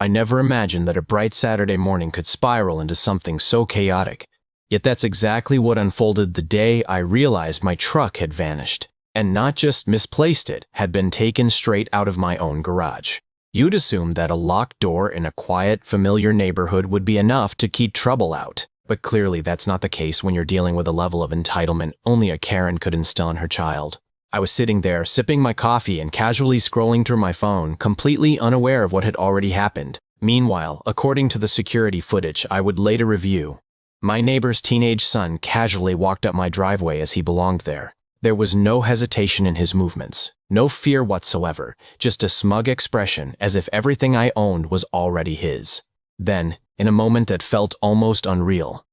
I never imagined that a bright Saturday morning could spiral into something so chaotic. Yet that's exactly what unfolded the day I realized my truck had vanished. And not just misplaced, it had been taken straight out of my own garage. You'd assume that a locked door in a quiet, familiar neighborhood would be enough to keep trouble out. But clearly that's not the case when you're dealing with a level of entitlement only a Karen could instill in her child. I was sitting there, sipping my coffee and casually scrolling through my phone, completely unaware of what had already happened. Meanwhile, according to the security footage I would later review, my neighbor's teenage son casually walked up my driveway as he belonged there. There was no hesitation in his movements, no fear whatsoever, just a smug expression as if everything I owned was already his. Then, in a moment that felt almost unreal,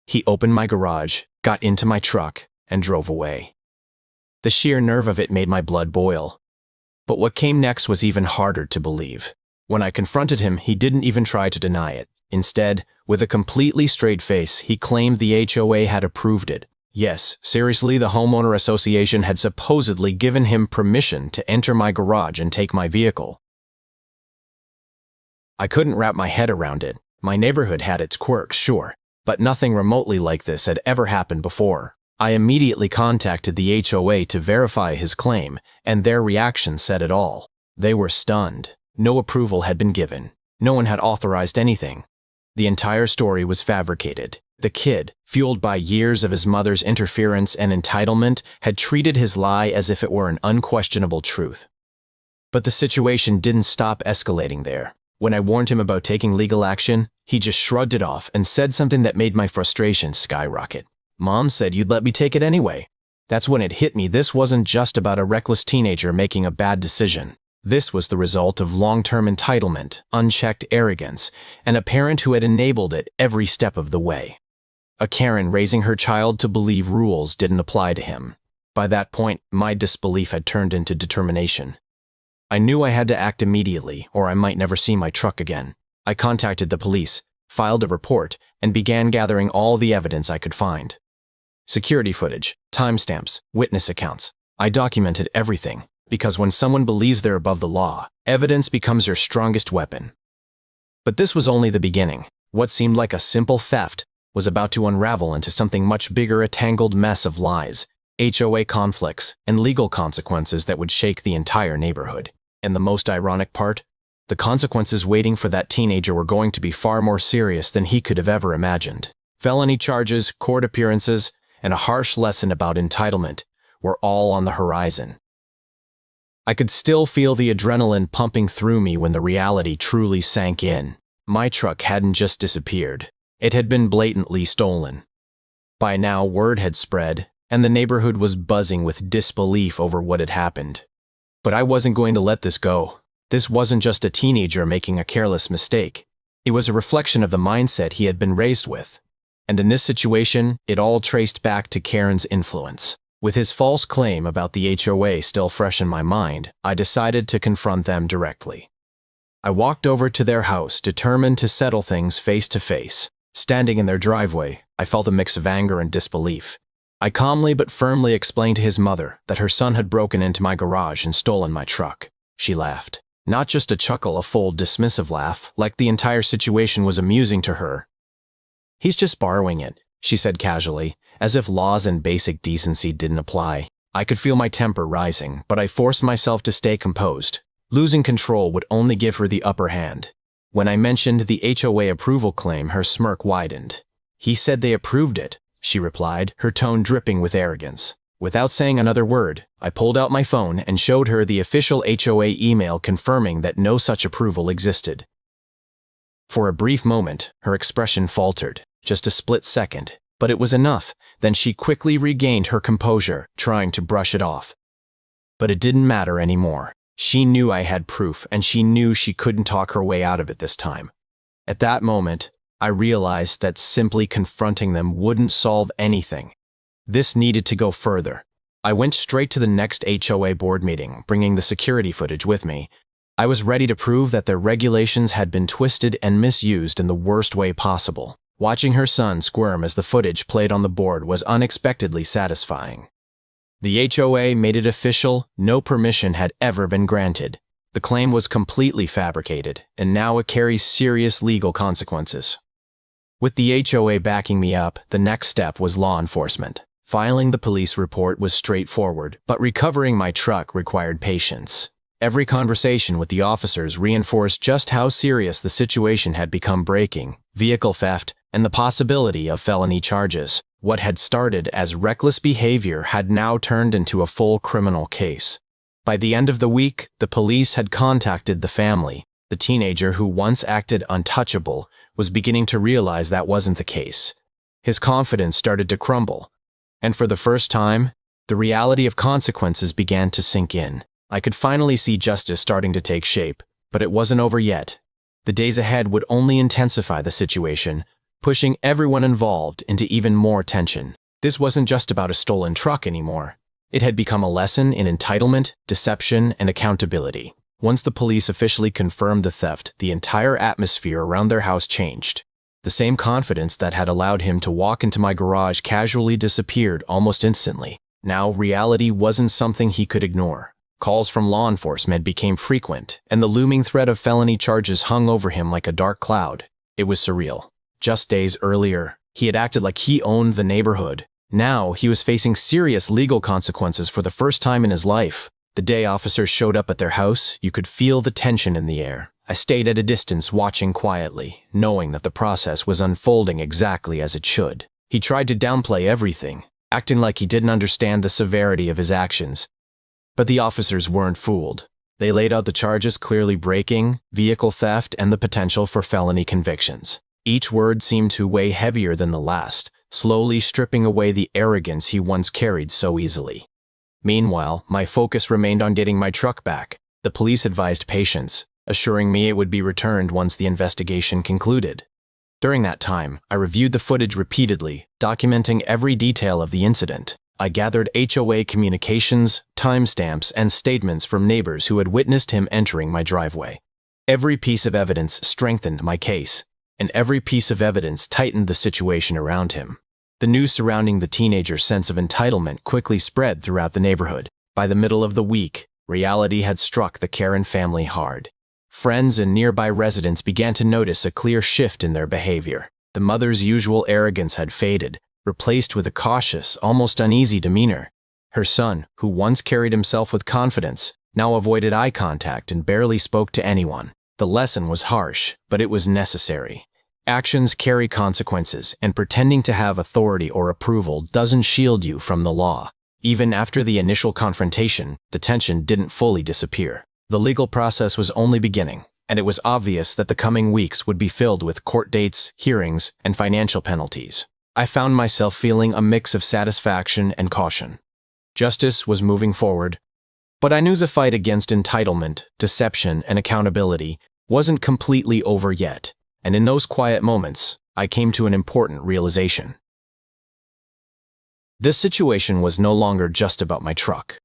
he opened my garage, got into my truck, and drove away. The sheer nerve of it made my blood boil. But what came next was even harder to believe. When I confronted him, he didn't even try to deny it. Instead, with a completely straight face, he claimed the HOA had approved it. Yes, seriously, the homeowner association had supposedly given him permission to enter my garage and take my vehicle. I couldn't wrap my head around it. My neighborhood had its quirks, sure, but nothing remotely like this had ever happened before. I immediately contacted the HOA to verify his claim, and their reaction said it all. They were stunned. No approval had been given. No one had authorized anything. The entire story was fabricated. The kid, fueled by years of his mother's interference and entitlement, had treated his lie as if it were an unquestionable truth. But the situation didn't stop escalating there. When I warned him about taking legal action, he just shrugged it off and said something that made my frustration skyrocket. "Mom said you'd let me take it anyway." That's when it hit me. This wasn't just about a reckless teenager making a bad decision. This was the result of long-term entitlement, unchecked arrogance, and a parent who had enabled it every step of the way. A Karen raising her child to believe rules didn't apply to him. By that point, my disbelief had turned into determination. I knew I had to act immediately, or I might never see my truck again. I contacted the police, filed a report, and began gathering all the evidence I could find. Security footage, timestamps, witness accounts. I documented everything, because when someone believes they're above the law, evidence becomes your strongest weapon. But this was only the beginning. What seemed like a simple theft was about to unravel into something much bigger, a tangled mess of lies, HOA conflicts, and legal consequences that would shake the entire neighborhood. And the most ironic part? The consequences waiting for that teenager were going to be far more serious than he could have ever imagined. Felony charges, court appearances, and a harsh lesson about entitlement were all on the horizon. I could still feel the adrenaline pumping through me when the reality truly sank in. My truck hadn't just disappeared. It had been blatantly stolen. By now, word had spread, and the neighborhood was buzzing with disbelief over what had happened. But I wasn't going to let this go. This wasn't just a teenager making a careless mistake. It was a reflection of the mindset he had been raised with. And in this situation, it all traced back to Karen's influence. With his false claim about the HOA still fresh in my mind, I decided to confront them directly. I walked over to their house, determined to settle things face to face. Standing in their driveway, I felt a mix of anger and disbelief. I calmly but firmly explained to his mother that her son had broken into my garage and stolen my truck. She laughed. Not just a chuckle, a full dismissive laugh, like the entire situation was amusing to her. "He's just borrowing it," she said casually, as if laws and basic decency didn't apply. I could feel my temper rising, but I forced myself to stay composed. Losing control would only give her the upper hand. When I mentioned the HOA approval claim, her smirk widened. "He said they approved it," she replied, her tone dripping with arrogance. Without saying another word, I pulled out my phone and showed her the official HOA email confirming that no such approval existed. For a brief moment, her expression faltered, just a split second, but it was enough. Then she quickly regained her composure, trying to brush it off. But it didn't matter anymore. She knew I had proof, and she knew she couldn't talk her way out of it this time. At that moment, I realized that simply confronting them wouldn't solve anything. This needed to go further. I went straight to the next HOA board meeting, bringing the security footage with me. I was ready to prove that their regulations had been twisted and misused in the worst way possible. Watching her son squirm as the footage played on the board was unexpectedly satisfying. The HOA made it official. No permission had ever been granted. The claim was completely fabricated, and now it carries serious legal consequences. With the HOA backing me up, the next step was law enforcement. Filing the police report was straightforward, but recovering my truck required patience. Every conversation with the officers reinforced just how serious the situation had become: breaking, vehicle theft, and the possibility of felony charges. What had started as reckless behavior had now turned into a full criminal case. By the end of the week, the police had contacted the family. The teenager who once acted untouchable was beginning to realize that wasn't the case. His confidence started to crumble, and for the first time, the reality of consequences began to sink in. I could finally see justice starting to take shape, but it wasn't over yet. The days ahead would only intensify the situation, pushing everyone involved into even more tension. This wasn't just about a stolen truck anymore. It had become a lesson in entitlement, deception, and accountability. Once the police officially confirmed the theft, the entire atmosphere around their house changed. The same confidence that had allowed him to walk into my garage casually disappeared almost instantly. Now, reality wasn't something he could ignore. Calls from law enforcement became frequent, and the looming threat of felony charges hung over him like a dark cloud. It was surreal. Just days earlier, he had acted like he owned the neighborhood. Now, he was facing serious legal consequences for the first time in his life. The day officers showed up at their house, you could feel the tension in the air. I stayed at a distance, watching quietly, knowing that the process was unfolding exactly as it should. He tried to downplay everything, acting like he didn't understand the severity of his actions. But the officers weren't fooled. They laid out the charges clearly: breaking, vehicle theft, and the potential for felony convictions. Each word seemed to weigh heavier than the last, slowly stripping away the arrogance he once carried so easily. Meanwhile, my focus remained on getting my truck back. The police advised patience, assuring me it would be returned once the investigation concluded. During that time, I reviewed the footage repeatedly, documenting every detail of the incident. I gathered HOA communications, timestamps, and statements from neighbors who had witnessed him entering my driveway. Every piece of evidence strengthened my case, and every piece of evidence tightened the situation around him. The news surrounding the teenager's sense of entitlement quickly spread throughout the neighborhood. By the middle of the week, reality had struck the Karen family hard. Friends and nearby residents began to notice a clear shift in their behavior. The mother's usual arrogance had faded, replaced with a cautious, almost uneasy demeanor. Her son, who once carried himself with confidence, now avoided eye contact and barely spoke to anyone. The lesson was harsh, but it was necessary. Actions carry consequences, and pretending to have authority or approval doesn't shield you from the law. Even after the initial confrontation, the tension didn't fully disappear. The legal process was only beginning, and it was obvious that the coming weeks would be filled with court dates, hearings, and financial penalties. I found myself feeling a mix of satisfaction and caution. Justice was moving forward, but I knew the fight against entitlement, deception, and accountability wasn't completely over yet, and in those quiet moments, I came to an important realization. This situation was no longer just about my truck.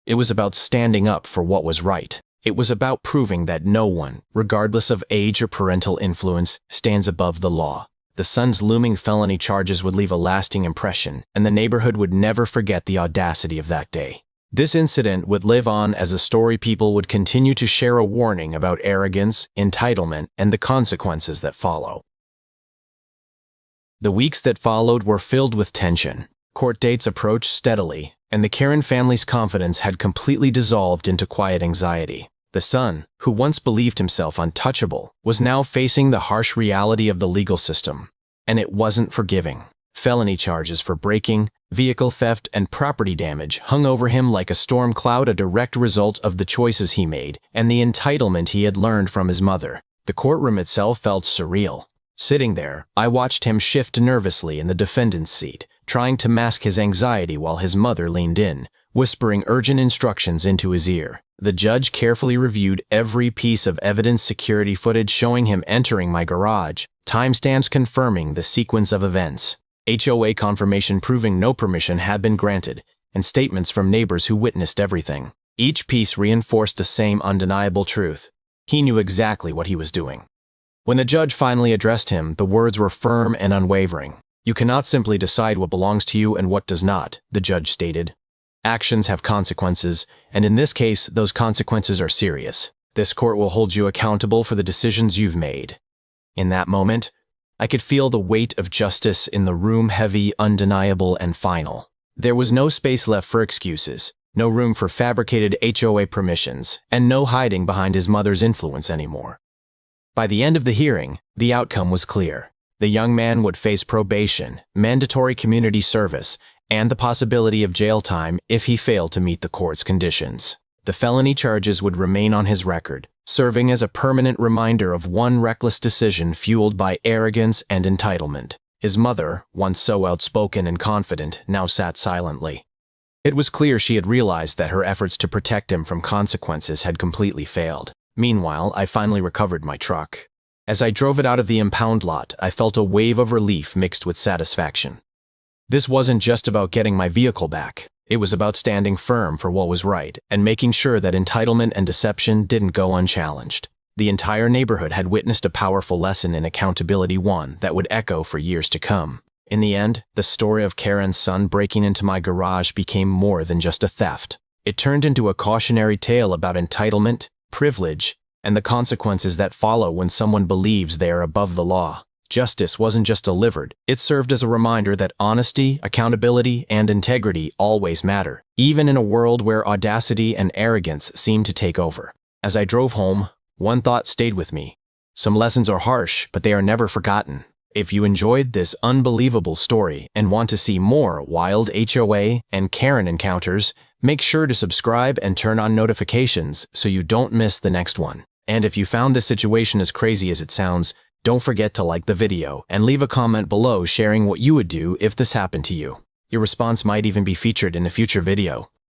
It was about standing up for what was right. It was about proving that no one, regardless of age or parental influence, stands above the law. The son's looming felony charges would leave a lasting impression, and the neighborhood would never forget the audacity of that day. This incident would live on as a story people would continue to share, a warning about arrogance, entitlement, and the consequences that follow. The weeks that followed were filled with tension. Court dates approached steadily, and the Karen family's confidence had completely dissolved into quiet anxiety. The son, who once believed himself untouchable, was now facing the harsh reality of the legal system, and it wasn't forgiving. Felony charges for breaking, vehicle theft, and property damage hung over him like a storm cloud, a direct result of the choices he made and the entitlement he had learned from his mother. The courtroom itself felt surreal. Sitting there, I watched him shift nervously in the defendant's seat, trying to mask his anxiety while his mother leaned in, whispering urgent instructions into his ear. The judge carefully reviewed every piece of evidence: security footage showing him entering my garage, timestamps confirming the sequence of events, HOA confirmation proving no permission had been granted, and statements from neighbors who witnessed everything. Each piece reinforced the same undeniable truth. He knew exactly what he was doing. When the judge finally addressed him, the words were firm and unwavering. "You cannot simply decide what belongs to you and what does not," the judge stated. "Actions have consequences, and in this case, those consequences are serious. This court will hold you accountable for the decisions you've made. In that moment, I could feel the weight of justice in the room, heavy, undeniable, and final. There was no space left for excuses, no room for fabricated HOA permissions, and no hiding behind his mother's influence anymore. By the end of the hearing, the outcome was clear. The young man would face probation, mandatory community service, and the possibility of jail time if he failed to meet the court's conditions. The felony charges would remain on his record, serving as a permanent reminder of one reckless decision fueled by arrogance and entitlement. His mother, once so outspoken and confident, now sat silently. It was clear she had realized that her efforts to protect him from consequences had completely failed. Meanwhile, I finally recovered my truck. As I drove it out of the impound lot, I felt a wave of relief mixed with satisfaction. This wasn't just about getting my vehicle back. It was about standing firm for what was right and making sure that entitlement and deception didn't go unchallenged. The entire neighborhood had witnessed a powerful lesson in accountability, one that would echo for years to come. In the end, the story of Karen's son breaking into my garage became more than just a theft. It turned into a cautionary tale about entitlement, privilege, and the consequences that follow when someone believes they are above the law. Justice wasn't just delivered, it served as a reminder that honesty, accountability, and integrity always matter, even in a world where audacity and arrogance seem to take over. As I drove home, one thought stayed with me. Some lessons are harsh, but they are never forgotten. If you enjoyed this unbelievable story and want to see more wild HOA and Karen encounters, make sure to subscribe and turn on notifications so you don't miss the next one. And if you found this situation as crazy as it sounds, don't forget to like the video and leave a comment below sharing what you would do if this happened to you. Your response might even be featured in a future video.